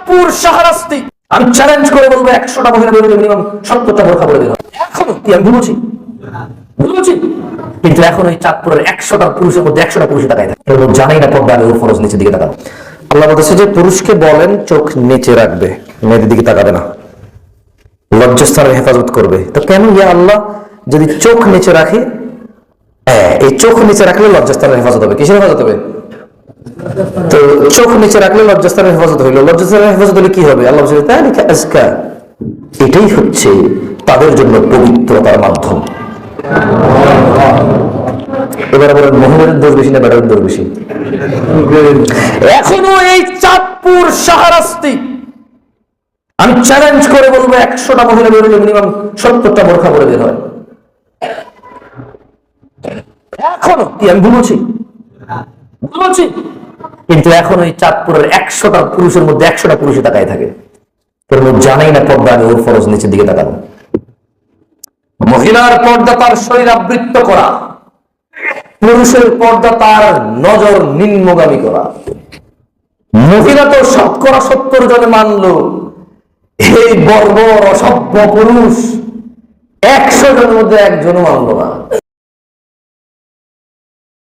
চাঁদপুর শাহরাস্তি, আমি চ্যালেঞ্জ করে বলবো 100টা মহিলা বেরোলে মিনিমাম 70টা বোরখা পরে বের হয়। এখনো কি আমি বলছি কিন্তু এখন ওই চাঁদপুরের 100টা পুরুষের মধ্যে 100টা পুরুষে তাকায় থাকে, জানাই না পর্দা আগে ওর ফরজ নিচের দিকে তাকানো। আল্লাহ বলতেছে যে পুরুষকে বলেন চোখ নিচে রাখবে, মেয়েদের দিকে তাকাবে না, লজ্জাস্থানের হেফাজত করবে। তো কেন ইয়া আল্লাহ, যদি চোখ নিচে রাখে, এই চোখ নিচে রাখলে লজ্জাস্থানের হেফাজত হবে। কিসের হেফাজত হবে? তো চোখ নিচে রাখলে লজ্জাস্থানের হেফাজত হইল, লজ্জাস্থানের হেফাজত হলে কি হবে? আল্লাহ বলছে তালিকা আজকা, এটাই হচ্ছে তাদের জন্য পবিত্রতার মাধ্যম। এবার বলেন মহিলাদের দোষ বেশি না বেটাদের দোষ বেশি? এখনো এই চাঁদপুর শাহরাস্তি, আমি চ্যালেঞ্জ করে বলবো 100টা মহিলা বেরোলে মিনিমাম 70টা বোরখা পরে বের হয়। এখনো কি আমি বলছি কিন্তু এখন ওই চাঁদপুরের 100টা পুরুষের মধ্যে 100টা পুরুষে তাকায় থাকে, জানাই না পর্দা আগে ওর ফরজ নিচের দিকে তাকানো। মহিলার পর্দা তার শরীর আবৃত্ত করা, পুরুষের পর্দা তার নজর নিম্নগামী করা। মহিলা তো 70 জনে মানলো, এই বর্বর অসভ্য পুরুষ 100 জনের মধ্যে একজনও মানলো না।